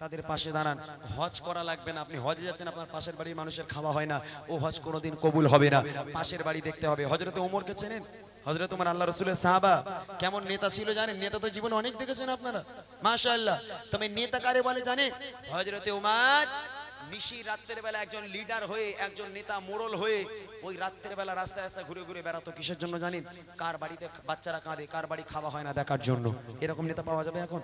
তাদের পাশে দাঁড়ান। হজ করা লাগবে না, আপনি হজে যাচ্ছেন, আপনার পাশের বাড়ির মানুষের খাওয়া হয় না, ও হজ কোনোদিন কবুল হবে না। পাশের বাড়ি দেখতে হবে। হযরত ওমরকে চেনেন? হযরত ওমর আল্লাহ রাসূলের সাহাবা, কেমন নেতা ছিল জানেন? নেতা তো জীবনে অনেক দেখেছেন আপনারা, মাশাআল্লাহ। তবে নেতা কারে বলে জানেন? হযরত ওমর নিশি রাতের বেলা একজন লিডার হয়ে, একজন নেতা মোড়ল হয়ে ওই রাতের বেলা রাস্তায় রাস্তায় ঘুরে ঘুরে বেড়াতো। কিসের জন্য জানেন? কার বাড়িতে বাচ্চারা কাঁদে, কার বাড়ি খাওয়া হয় না দেখার জন্য। এরকম নেতা পাওয়া যাবে এখন?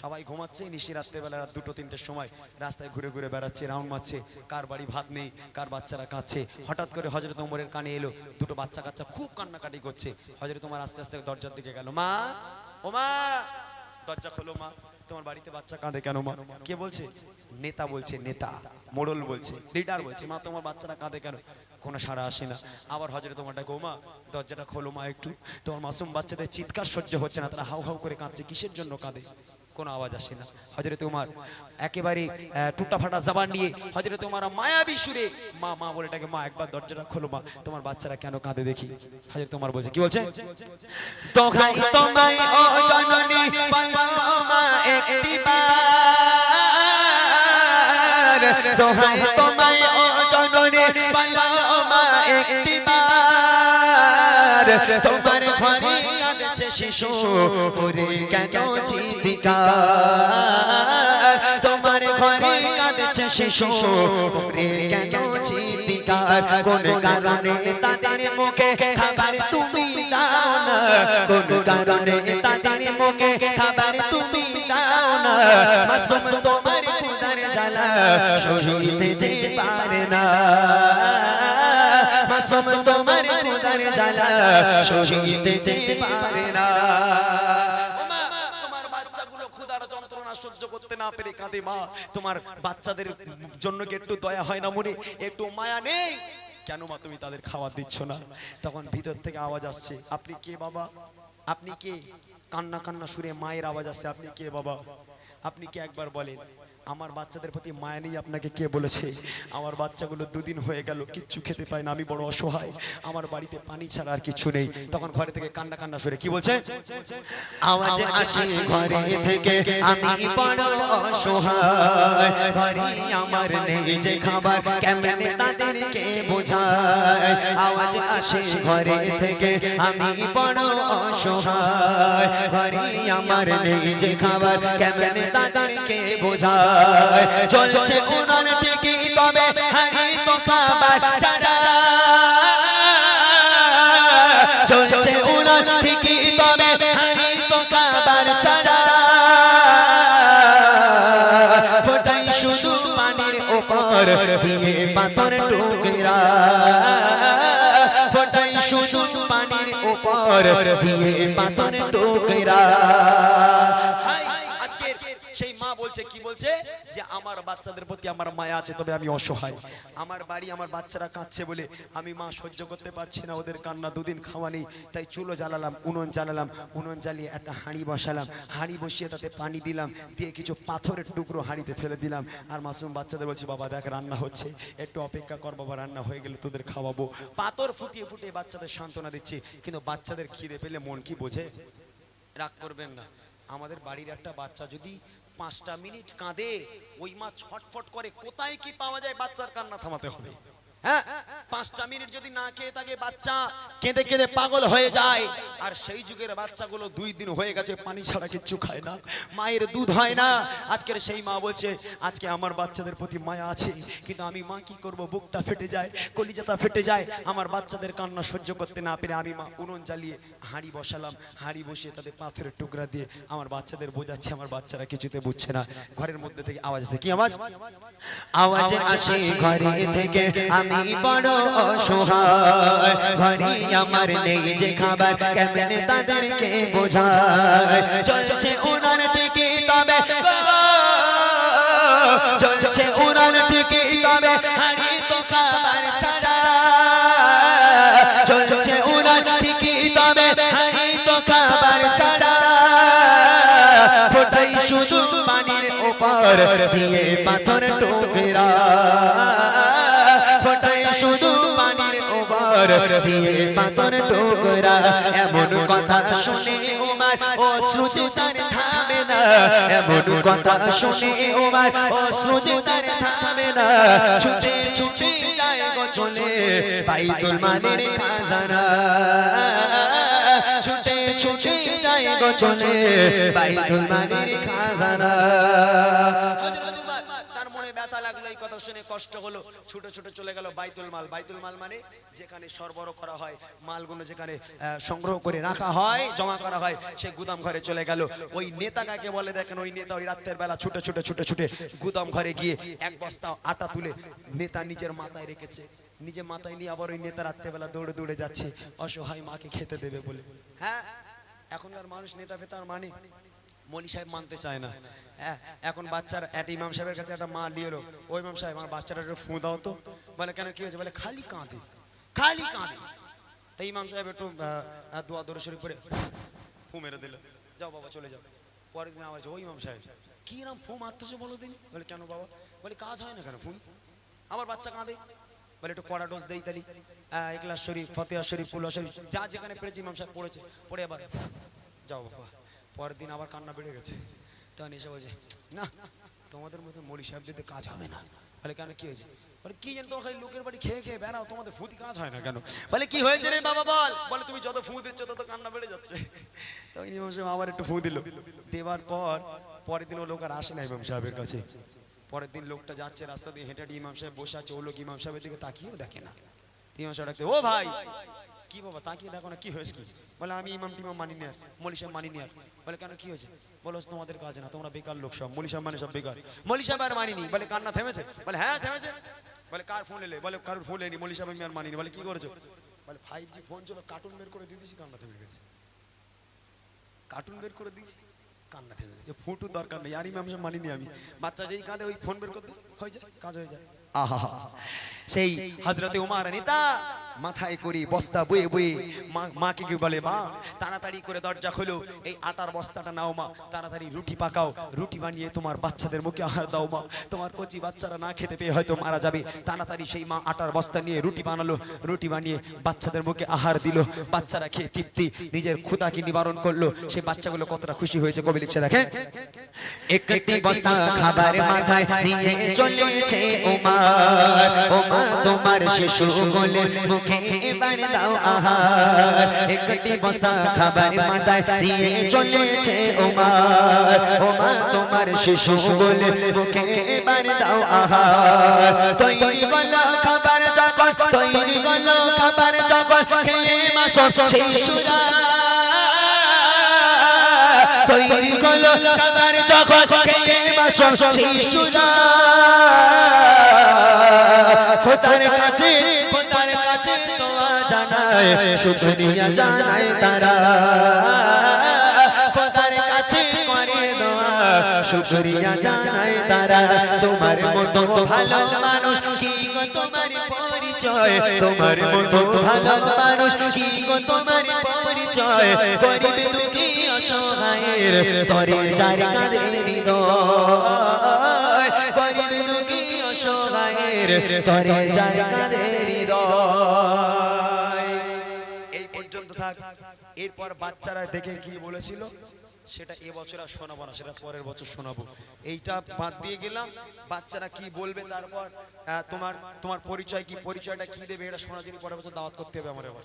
সবাই ঘুমাচ্ছে, নিশি রাত্রে বেলা রাত 2-3টের সময় রাস্তায় ঘুরে ঘুরে বেড়াচ্ছে, রাউন্ড মারছে, কার বাড়ি ভাত নেই, কার বাচ্চারা কাঁদছে। হঠাৎ করে হযরত ওমরের কানে এলো, দুটো বাচ্চা কাচ্চা খুব কান্নাকাটি করছে। হযরত ওমর আস্তে আস্তে দরজার দিকে গেল, মা, ও মা, দরজা খোলো মা, তোমার বাড়িতে বাচ্চা কাঁদে কেন মা? কে বলছে? নেতা বলছে, নেতা মোড়ল বলছে, লিডার বলছে, মা তোমার বাচ্চারা কাঁদে কেন? কোনো সাড়া আসে না। আবার হযরত ওমর ডাকে, ও মা, দরজাটা খোলো মা একটু, তোমার মাসুম বাচ্চাদের চিৎকার সহ্য হচ্ছে না, তারা হাউ হাউ করে কাঁদছে, কিসের জন্য কাঁদে? কোনো আওয়াজ আসে না। হযরত ওমর একেবারে টুটা ফাটা জবান নিয়ে হযরত ওমর মায়াবী সুরে মা মা বলে ডাকে, মা একবার দরজাটা খোলো মা, তোমার বাচ্চারা কেন কাঁদে দেখি। হযরত ওমর বলছে, কি বলছে? দোহাই তোমায় ও জননী বলো মা একটিবার, দোহাই তোমায় ও জননী বলো মা একটিবার, তোমার ঘরে কাঁদছে শিশু করে কেন চিৎকার, তোমার ঘরে কাঁদছে শিশু করে কেন চিৎকার, কোন কারণে তাদের মুখে খাবার তুমি দাও না, কোন কারণে তাদের মুখে খাবার তুমি দাও না, মাসুম তোমার খুদার জ্বালা সহিতে যে পারে না, মাসুম তোমার খুদার জ্বালা সহিতে যে পারে না। তোমার বাচ্চাগুলো ক্ষুধার যন্ত্রণা সহ্য করতে না পেরে কাঁদে মা, তোমার বাচ্চাদের জন্য কি একটু দয়া হয় না মনে, একটু মায়া নেই? কেন মা তুমি তাদের খাবার দিচ্ছ না? তখন ভিতর থেকে আওয়াজ আসছে, আপনি কে বাবা? আপনি কে? কান্না কান্না সুরে মায়ের আওয়াজ আসছে, আপনি কে বাবা? আপনি কে একবার বলেন। আমার বাচ্চাদের প্রতি মায়া নেই আপনাকে কে বলেছে? আমার বাচ্চাগুলো 2 দিন হয়ে গেল কিচ্ছু খেতে পায় না, আমি বড় অসহায়, আমার বাড়িতে পানি ছাড়া আর কিছু নেই। তখন ঘরে থেকে কান্না কান্না সুরে কি বলছে? আওয়াজ আসে ঘরে থেকে, আমি বড় অসহায়, ঘরে আমার নেই যে খাবার, কেমনে তাদেরকে বোঝায়, আওয়াজ আসে ঘরে থেকে, আমি বড় অসহায়, ঘরে আমার নেই যে খাবার, কেমনে তাদেরকে বোঝায়, চলছে উনান ঠিকই তবে হাড়ি তো খাবার ছাড়া, চলছে উনান ঠিকই তবে হাড়ি তো খাবার ছাড়া, ফোটাই শুধু পানির উপর দিয়ে পাথর টুকরা, ফোটাই শুধু পানির উপর দিয়ে পাথর টুকরা। সেই মা বলছে, কি বলছে? যে আমার বাচ্চাদের প্রতি আমার মায়া আছে, তবে আমি অসহায়, আমার বাড়ি আমার বাচ্চারা কাঁদছে বলে আমি মা সহ্য করতে পারছি না ওদের কান্না, 2 দিন খাওয়া নেই, তাই চুলো জ্বালালাম, উনুন জ্বালালাম, উনুন জ্বালিয়ে একটা হাঁড়ি বসালাম, হাঁড়ি বসিয়ে তাতে পানি দিলাম, দিয়ে কিছু পাথরের টুকরো হাঁড়িতে ফেলে দিলাম, আর মাসুম বাচ্চাদের বলছি, বাবা দেখ রান্না হচ্ছে, একটু অপেক্ষা কর বাবা, রান্না হয়ে গেলে তোদের খাওয়াবো। পাথর ফুটিয়ে ফুটিয়ে বাচ্চাদের সান্ত্বনা দিচ্ছি, কিন্তু বাচ্চাদের খিদে পেলে মন কি বোঝে? রাগ করবেন না, আমাদের বাড়ির একটা বাচ্চা যদি 5টা মিনিট কাঁদে, ওই মা ছটফট করে, কোথায় কি পাওয়া যায় বাচ্চার কান্না থামাতে হবে। হ্যাঁ, 5টা মিনিট যদি না খেয়ে থাকে বাচ্চা কেঁদে কেঁদে পাগল হয়ে যায়। আর সেই যুগের বাচ্চাগুলো 2 দিন হয়ে গেছে পানি ছাড়া কিচ্ছু খায় না, মায়ের দুধ হয় না। আজকের সেই মা বলছে, আজকে আমার বাচ্চাদের প্রতি মায়া আছে, কিন্তু আমি মা কি করব, বুকটা ফেটে যায়, কলিজাটা ফেটে যায়, আমার বাচ্চাদের কান্না সহ্য করতে না পেরে আমি মা উনুন জ্বালিয়ে হাঁড়ি বসালাম, হাঁড়ি বসিয়ে তাতে পাথরের টুকরা দিয়ে আমার বাচ্চাদের বোঝাচ্ছে, আমার বাচ্চারা কিছুতে বুঝছে না। ঘরের মধ্যে থেকে আওয়াজ আসে, কি আওয়াজ? আওয়াজ আসে ঘরে থেকে, আমি বড় অসহায়, ঘরে আমার নেই যে খাবার, কেমনে তাদেরকে বোঝায়, চলছে উনান ঠিকই তবে, চলছে উনান ঠিকই তবে হাঁড়ি তো খাবার ছাড়া, চলছে উনান ঠিকই তবে হাঁড়ি তো খাবার ছাড়া, ফোটাই শুধু পানির উপর দিয়ে পাথর টুকরা, ফোটাই শুধু পানির উপর দিয়ে পাথর টুকরা। এমন কথা শুনে উমর অশ্রু তার থামে না, এমন কথা শুনে ওমার অশ্রু যে তার থামে না। ছুটে ছুটে যায় গো চলে বাইতুল মালের খাজানা, ছুটে ছুটে যায় গো চলে বাইতুল মালের খাজানা। তার মনে ব্যথা লাগলো, এই কথা শুনে কষ্ট হলো, ছুটে ছুটে চলে গেল বাইতুল মাল। বাইতুল মাল মানে যেখানে সরবরাহ করা হয়, মালগুলো যেখানে সংগ্রহ করে রাখা হয়, জমা করা হয়, সে গুদাম ঘরে চলে গেল। ওই নেতা কাকে বলে দেখেন, ওই নেতা ওই রাতের বেলা ছুটে ছুটে ছুটে ছুটে গুদাম ঘরে গিয়ে এক বস্তা আটা তুলে নেতা নিজের মাথায় রেখেছে, নিজে মাথায় নিয়ে আবার ওই নেতা রাত্রে বেলা দৌড়ে দৌড়ে যাচ্ছে অসহায় মাকে খেতে দেবে বলে। হ্যাঁ, এখনকার মানুষ নেতা ফেতার মানে মলি সাহেব মানতে চায় না। এখন বাচ্চার একটা ইমাম সাহেবের কাছে একটা মা নিয়ে এলো, ওই ইমাম সাহেব আমার বাচ্চাটা একটু ফু দাও তো। বলে কেন, কি হয়েছে? বলে খালি কাঁদে, খালি কাঁদে। তাই ইমাম সাহেব একটু দোয়া দরুদ শরীফ পড়ে ফু মেরে দিল, যাও বাবা চলে যাও। পরের দিন আবার ওই ইমাম সাহেব, কি নাম ফু মারতেছে বলো দিন? বলে কেন বাবা? বলে কাজ হয় না কেন ফুই? আমার বাচ্চা কাঁদে। বলে একটু কড়া ডোজ দেই তালি, ইখলাস শরীফ, ফতিহা শরীফ, কুল শরীফ, যা যেখানে পেরেছে ইমাম সাহেব পড়েছে, পড়ে আবার যাও বাবা। পরের দিন আবার কান্না বেড়ে গেছে, তখন এসে বলছে না তোমাদের মতো মলি সাহেব যদি কাজ হবে না। বলে কেন, কি হয়েছে? বলে কি জানি তোমার খালি লোকের বাড়ি খেয়ে খেয়ে বেড়াও, তোমাদের ফুদি কাজ হয় না কেন? বলে কি হয়েছে রে বাবা বল। বলে তুমি যত ফু দিচ্ছ তত কান্না বেড়ে যাচ্ছে। তো ইমাম সাহেব আবার একটু ফু দিল, দেওয়ার পর পরের দিন ও লোক আর আসে না ইমাম সাহেবের কাছে। পরের দিন লোকটা যাচ্ছে রাস্তা দিয়ে হেঁটে, ইমাম সাহেব বসে আছে, ও লোক ইমাম সাহেবের দিকে তাকিয়েও দেখে না। ইমাম সাহেব ডাকতে, ও ভাই কি বাবা তাকিয়ে দেখো না, কি হয়েছে কি? বলে আমি ইমাম টিমাম মানি নি আর, মলি সাহেব মানি নি আর। বলে কেন, কি হয়েছে? বলো তোমাদের কাজ না, তোমরা বেকার লোক সব, মলি সাহেব মানে সব বেকার, মলি সাহেব আর মানিনি। বলে কান্না থেমেছে? বলে হ্যাঁ থেমেছে। বলে কার ফোন এলে? বলে কারোর ফোন এনি, মলি সাহেব আমি আর মানিনি। বলে কি করেছো? বলে 5G ফোন ছিল, কার্টুন বের করে দিয়ে দিয়েছি, কান্না থেমে গেছে। কার্টুন বের করে দিয়েছি, কান্না থেমে গেছে। ফুটু দরকার নেই, আর ইমাম সাহেব মানিনি আমি। বাচ্চা যেই কাঁদে ওই ফোন বের করতে হয়ে যায়, কাজ হয়ে যায়। আহা, সেই হযরতে উমর নেতা মাথায় করে বস্তা বয়ে বয়ে মাকে কি বলে, মা তাড়াতাড়ি করে দরজা খোলো, এই আটার বস্তাটা নাও মা, তাড়াতাড়ি রুটি পাকাও, রুটি বানিয়ে তোমার বাচ্চাদের মুখে আহার দাও মা, তোমার কচি বাচ্চারা না খেতে পেয়ে হয়তো মারা যাবে। তাড়াতাড়ি সেই মা আটার বস্তা নিয়ে রুটি বানালো, রুটি বানিয়ে বাচ্চাদের মুখে আহার দিল, বাচ্চারা খেয়ে তৃপ্তি নিজের ক্ষুধাকে নিবারণ করলো। সেই বাচ্চাগুলো কতটা খুশি হয়েছে কবি লিখছে দেখেন, একটি বস্তা খাবার মাথায় নিয়ে চলেছে উমর, ও মা তোমার শিশু বলে মুখে এবার দাও আহার, একটি বস্তা খাবার মাথায় নিয়ে চলেছে উমর, ও মা তোমার শিশু বলে মুখে এবার দাও আহার। তৈরি করলো খাবার যখন, তৈরি করলো খাবার যখন, খেয়ে মাসো শিশুরা, তৈরি করলো খাবার যখন, খেয়ে মাসো শিশুরা, খোদার কাছে দোয়া জানায়, শুকরিয়া জানায় তারা, খোদার কাছে করে দোয়া, শুকরিয়া জানায় তারা। তোমার মতো ভালো মানুষ কি গো তোমার পরিচয়, তোমার মতো ভালো মানুষ কি গো তোমার পরিচয়, গরিব দুঃখী অসহায়ের তরে যার কাঁধে হৃদয়, গরিব দুঃখী অসহায়ের তরে যার কাঁধে হৃদয়। এই পর্যন্ত থাক। এরপর বাচ্চারা দেখে কি বলেছিল সেটা এবছর আর শোনাবো না, সেটা পরের বছর শোনাবো। এইটা বাদ দিয়ে গেলাম, বাচ্চারা কি বলবে, তারপর তোমার তোমার পরিচয় কি, পরিচয়টা কি দেবে, এটা শোনার জন্য পরের বছর দাওয়াত করতে হবে আমার এবার,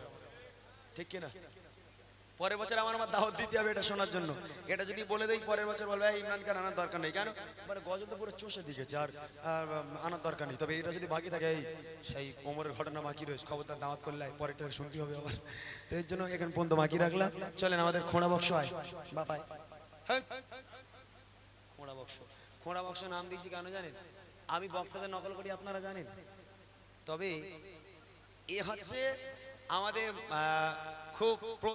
ঠিক কিনা? পরের বছর আমার দাওয়াত দিতে হবে এটা শোনার জন্য। এটা যদি বলে দেই পরের বছর বলবে ইমরান খান আনার দরকার নেই, কেন? মানে গজল তো পুরো চষে দিয়েছে, আর আনার দরকার নেই। তবে এটা যদি বাকি থাকে, এই সেই কোমরের ঘটনা বাকি রয়েছে, খবরদার দাওয়াত করলে পরেরটা শুনতে হবে আবার। তো এর জন্য এখানে পর্যন্ত বাকি রাখলাম। চলেন আমাদের খোঁড়া বক্স হয় বাপাই, খোঁড়া বক্স। খোঁড়া বক্স নাম দিয়েছি কেন জানেন? আমি বক্তাদের নকল করি, আপনারা জানেন। তবে এ হচ্ছে আমাদের খুব